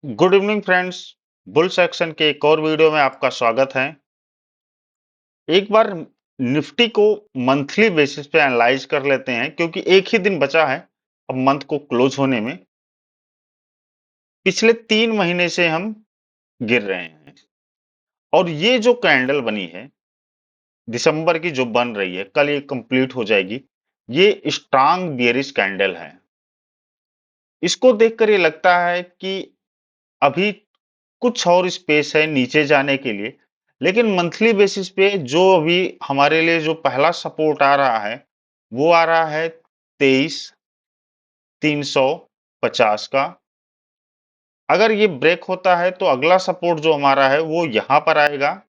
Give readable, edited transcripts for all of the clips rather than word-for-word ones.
Good evening friends. Bull section के एक और वीडियो में आपका स्वागत है। एक बार निफ्टी को मंथली बेसिस पे एनालाइज कर लेते हैं क्योंकि एक ही दिन बचा है अब मंथ को क्लोज होने में। पिछले 3 महीने से हम गिर रहे हैं और ये जो कैंडल बनी है दिसंबर की, जो बन रही है, कल ये कंप्लीट हो जाएगी। ये स्ट्रांग बियरिश कैंडल है। इसको देखकर ये लगता है कि अभी कुछ और स्पेस है नीचे जाने के लिए, लेकिन मंथली बेसिस पे जो अभी हमारे लिए जो पहला सपोर्ट आ रहा है वो आ रहा है 23,350 का। अगर ये ब्रेक होता है तो अगला सपोर्ट जो हमारा है वो यहां पर आएगा,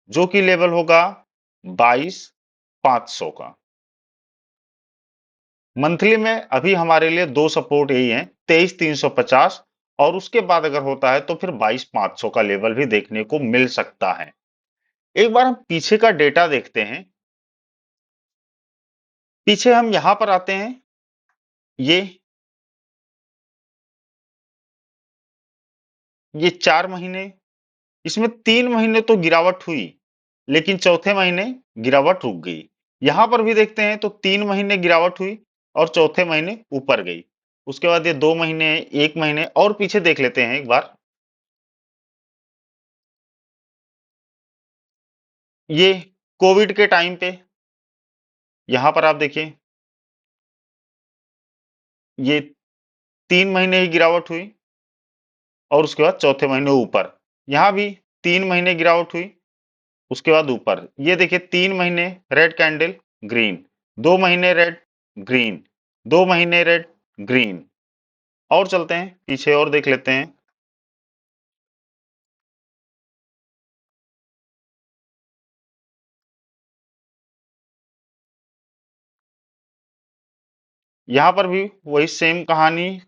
जो कि लेवल होगा 22,500 का। मंथली में अभी हमारे लिए दो सपोर्ट यही है, 23,350, और उसके बाद अगर होता है तो फिर 22,500 का लेवल भी देखने को मिल सकता है। एक बार हम पीछे का डेटा देखते हैं। पीछे हम यहां पर आते हैं। ये 4 महीने, इसमें 3 महीने तो गिरावट हुई, लेकिन चौथे महीने गिरावट रुक गई। यहां पर भी देखते हैं तो 3 महीने गिरावट हुई और चौथे महीने ऊपर गई। उसके बाद ये 2 महीने, 1 महीने, और पीछे देख लेते हैं एक बार। ये कोविड के टाइम पे यहां पर आप देखिए, ये 3 महीने ही गिरावट हुई और उसके बाद चौथे महीने ऊपर। यहां भी 3 महीने गिरावट हुई, उसके बाद ऊपर। ये देखिए 3 महीने रेड कैंडल, ग्रीन, 2 महीने रेड, ग्रीन, 2 महीने रेड, ग्रीन। और चलते हैं पीछे और देख लेते हैं। यहां पर भी वही सेम कहानी।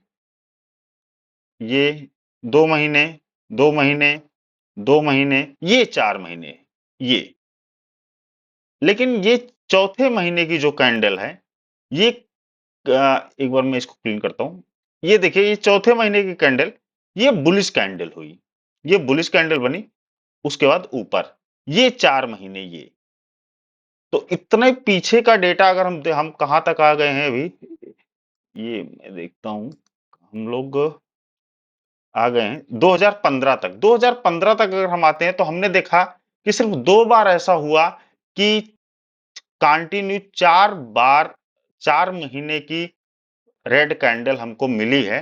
ये 2 महीने, 2 महीने, 2 महीने, ये 4 महीने, ये। लेकिन ये चौथे महीने की जो कैंडल है, ये एक बार मैं इसको क्लीन करता हूं। ये देखिए, ये चौथे महीने की कैंडल, ये बुलिश कैंडल हुई, ये बुलिश कैंडल बनी। उसके बाद ऊपर ये 4 महीने, तो इतने पीछे का डेटा अगर हम कहां तक आ गए हैं अभी, ये मैं देखता हूं। हम लोग आ गए हैं 2015 तक। 2015 तक अगर हम आते हैं तो हमने देखा कि सिर्फ 2 बार ऐसा हुआ कि कंटिन्यू 4 बार 4 महीने की रेड कैंडल हमको मिली है।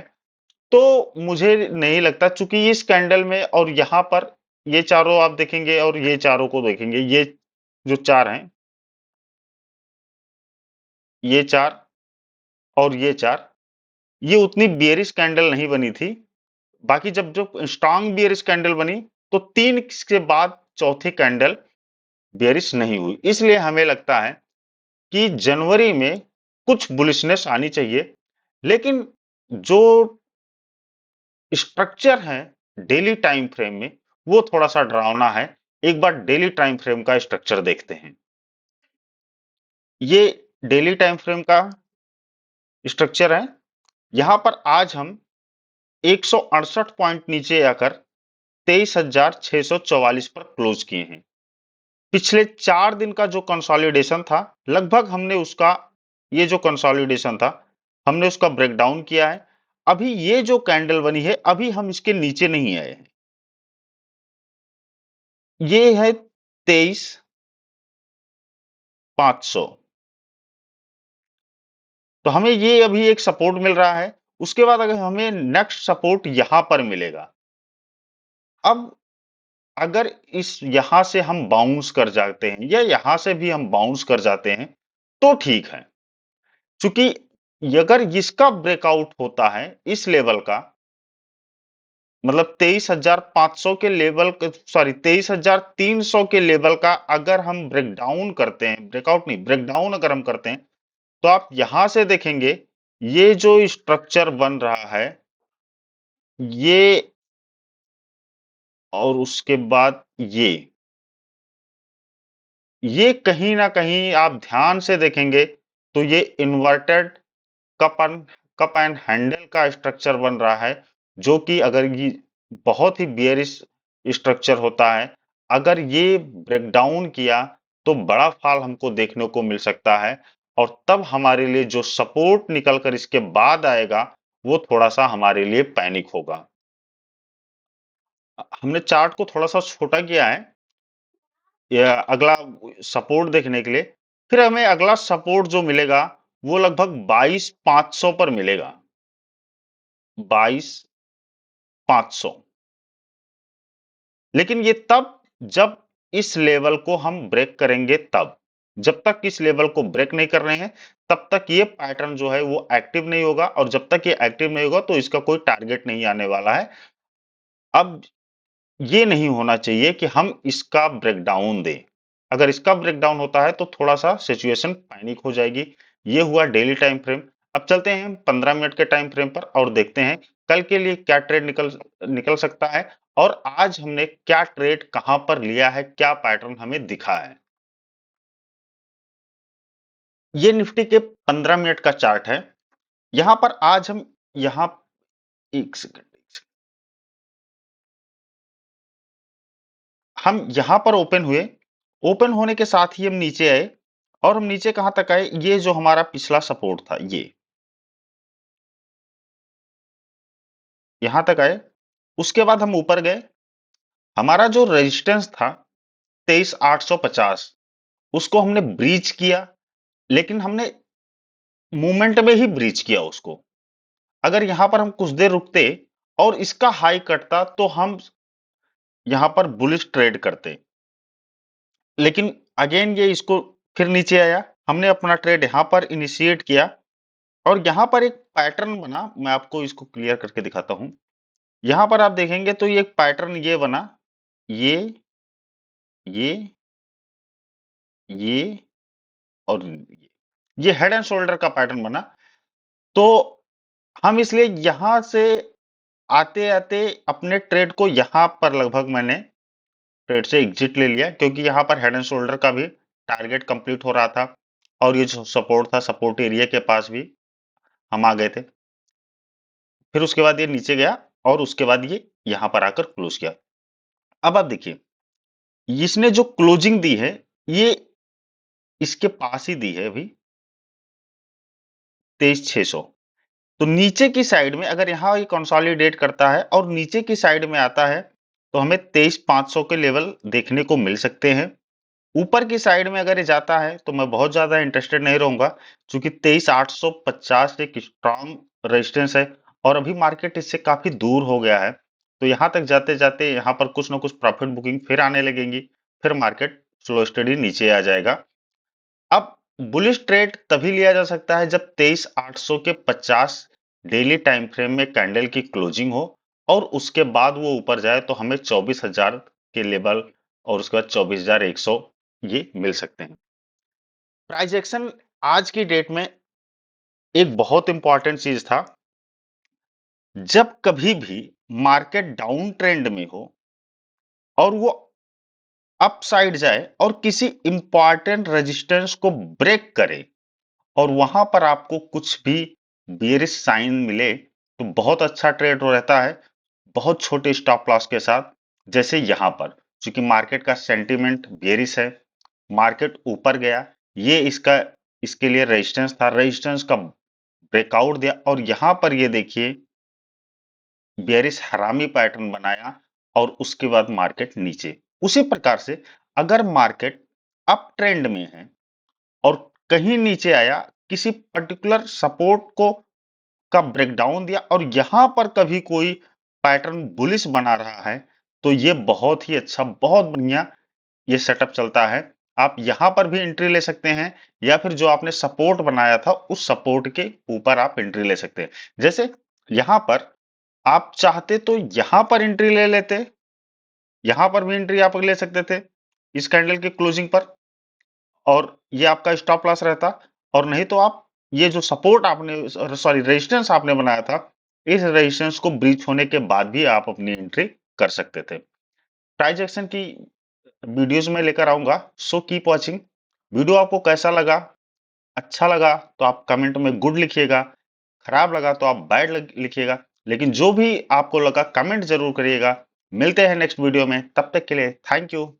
तो मुझे नहीं लगता, चूंकि इस कैंडल में और यहां पर ये चारों आप देखेंगे और ये चारों को देखेंगे, ये जो चार हैं, ये चार और ये चार, ये उतनी बियरिश कैंडल नहीं बनी थी। बाकी जब जो स्ट्रांग बियरिश कैंडल बनी तो तीन के बाद चौथी कैंडल बियरिश नहीं हुई। इसलिए हमें लगता है कि जनवरी में कुछ बुलिशनेस आनी चाहिए। लेकिन जो स्ट्रक्चर है डेली टाइम फ्रेम में, वो थोड़ा सा डरावना है। एक बार डेली टाइम फ्रेम का स्ट्रक्चर देखते हैं। ये डेली टाइम फ्रेम का स्ट्रक्चर है। यहां पर आज हम 168 पॉइंट नीचे आकर 23,644 पर क्लोज किए हैं। पिछले 4 दिन का जो कंसोलिडेशन था, लगभग हमने उसका, ये जो कंसोलिडेशन था, हमने उसका ब्रेकडाउन किया है। अभी ये जो कैंडल बनी है, अभी हम इसके नीचे नहीं आए हैं। ये है 23,500। तो हमें ये अभी एक सपोर्ट मिल रहा है। उसके बाद अगर हमें नेक्स्ट सपोर्ट यहां पर मिलेगा। अब अगर इस यहां से हम बाउंस कर जाते हैं या यहां से भी हम बाउंस कर जाते हैं तो ठीक है। क्योंकि अगर इसका ब्रेकआउट होता है इस लेवल का, मतलब 23,500 के लेवल, सॉरी 23,300 के लेवल का अगर हम ब्रेकडाउन करते हैं, ब्रेकआउट नहीं, ब्रेकडाउन अगर हम करते हैं, तो आप यहां से देखेंगे ये जो स्ट्रक्चर बन रहा है, ये, और उसके बाद ये कहीं ना कहीं आप ध्यान से देखेंगे तो ये इन्वर्टेड कप एंड हैंडल का स्ट्रक्चर बन रहा है। जो कि अगर ये बहुत ही बियरिश स्ट्रक्चर होता है, अगर ये ब्रेकडाउन किया तो बड़ा फॉल हमको देखने को मिल सकता है और तब हमारे लिए जो सपोर्ट निकल कर इसके बाद आएगा वो थोड़ा सा हमारे लिए पैनिक होगा। हमने चार्ट को थोड़ा सा छोटा किया है या अगला सपोर्ट देखने के लिए। फिर हमें अगला सपोर्ट जो मिलेगा वो लगभग 22,500 पर मिलेगा। 22,500। लेकिन ये तब जब इस लेवल को हम ब्रेक करेंगे तब। जब तक इस लेवल को ब्रेक नहीं कर रहे हैं तब तक ये पैटर्न जो है वो एक्टिव नहीं होगा और जब तक ये एक्टिव नहीं होगा तो इसका कोई टारगेट नहीं आने वाला है। अब ये नहीं होना चाहिए कि हम इसका ब्रेकडाउन दें। अगर इसका ब्रेकडाउन होता है तो थोड़ा-सा सिचुएशन पैनिक हो जाएगी। ये हुआ डेली टाइम फ्रेम। अब चलते हैं 15 मिनट के टाइम फ्रेम पर और देखते हैं कल के लिए क्या ट्रेड निकल निकल सकता है और आज हमने क्या ट्रेड कहां पर लिया है, क्या पैटर्न हमें दिखा है। ये निफ्टी के 15 मिनट का चार्ट है। यहां पर आज हम यहां एक सेकंड हम यहां पर ओपन हुए। ओपन होने के साथ ही हम नीचे आए और हम नीचे कहां तक आए, ये जो हमारा पिछला सपोर्ट था ये यहां तक आए। उसके बाद हम ऊपर गए। हमारा जो रेजिस्टेंस था 23,850 उसको हमने ब्रीच किया, लेकिन हमने मूवमेंट में ही ब्रीच किया उसको। अगर यहां पर हम कुछ देर रुकते और इसका हाई कटता तो हम यहां पर बुलिश ट्रेड करते, लेकिन अगेन ये इसको फिर नीचे आया। हमने अपना ट्रेड यहां पर इनिशिएट किया और यहां पर एक पैटर्न बना। मैं आपको इसको क्लियर करके दिखाता हूं। यहां पर आप देखेंगे तो ये एक पैटर्न ये बना, ये ये ये और ये हेड एंड शोल्डर का पैटर्न बना। तो हम इसलिए यहां से आते आते अपने ट्रेड को यहां पर लगभग मैंने ट्रेड से एग्जिट ले लिया, क्योंकि यहां पर हेड एंड शोल्डर का भी टारगेट कंप्लीट हो रहा था और ये जो सपोर्ट था सपोर्ट एरिया के पास भी हम आ गए थे। फिर उसके बाद ये नीचे गया और उसके बाद ये यहां पर आकर क्लोज किया। अब आप देखिए इसने जो क्लोजिंग दी है ये इसके पास ही दी है अभी 23,600। तो नीचे की साइड में अगर यहाँ ये कंसोलिडेट करता है और नीचे की साइड में आता है तो हमें 23,500 के लेवल देखने को मिल सकते हैं। ऊपर की साइड में अगर ये जाता है तो मैं बहुत ज्यादा इंटरेस्टेड नहीं रहूंगा, क्योंकि 23,850 एक स्ट्रॉन्ग रेजिस्टेंस है और अभी मार्केट इससे काफी दूर हो गया है। तो यहाँ तक जाते जाते यहाँ पर कुछ ना कुछ प्रॉफिट बुकिंग फिर आने लगेंगी, फिर मार्केट स्लो स्टडी नीचे आ जाएगा। अब बुलिश ट्रेड तभी लिया जा सकता है जब 23,800 के 50 डेली टाइम फ्रेम में कैंडल की क्लोजिंग हो और उसके बाद वो ऊपर जाए तो हमें 24,000 के लेवल और उसके बाद 24,100 ये मिल सकते हैं। प्राइस एक्शन आज की डेट में एक बहुत इंपॉर्टेंट चीज था। जब कभी भी मार्केट डाउन ट्रेंड में हो और वो अपसाइड जाए और किसी इंपॉर्टेंट रेजिस्टेंस को ब्रेक करे और वहां पर आपको कुछ भी बेयरिश साइन मिले तो बहुत अच्छा ट्रेड रहता है, बहुत छोटे स्टॉप लॉस के साथ। जैसे यहां पर क्योंकि मार्केट का सेंटीमेंट बेयरिश है, मार्केट ऊपर गया, ये इसका इसके लिए रेजिस्टेंस था, रेजिस्टेंस का ब्रेकआउट दिया और यहां पर ये देखिए बेयरिश हरामी पैटर्न बनाया और उसके बाद मार्केट नीचे। उसी प्रकार से अगर मार्केट अप ट्रेंड में है और कहीं नीचे आया, किसी पर्टिकुलर सपोर्ट को का ब्रेकडाउन दिया और यहां पर कभी कोई पैटर्न बुलिश बना रहा है तो ये बहुत ही अच्छा, बहुत बढ़िया ये सेटअप चलता है। आप यहां पर भी एंट्री ले सकते हैं या फिर जो आपने सपोर्ट बनाया था उस सपोर्ट के ऊपर आप एंट्री ले सकते हैं। जैसे यहां पर आप चाहते तो यहां पर एंट्री ले लेते, यहां पर भी एंट्री आप ले सकते थे इस कैंडल के क्लोजिंग पर और ये आपका स्टॉप लॉस रहता। और नहीं तो आप ये जो सपोर्ट आपने सॉरी रेजिस्टेंस आपने बनाया था, इस रेजिस्टेंस को ब्रीच होने के बाद भी आप अपनी एंट्री कर सकते थे। प्राइस एक्शन की वीडियोस में लेकर आऊंगा, सो कीप वॉचिंग। वीडियो आपको कैसा लगा? अच्छा लगा तो आप कमेंट में गुड लिखिएगा, खराब लगा तो आप बैड लिखिएगा। लेकिन जो भी आपको लगा कमेंट जरूर करिएगा। मिलते हैं नेक्स्ट वीडियो में, तब तक के लिए थैंक यू।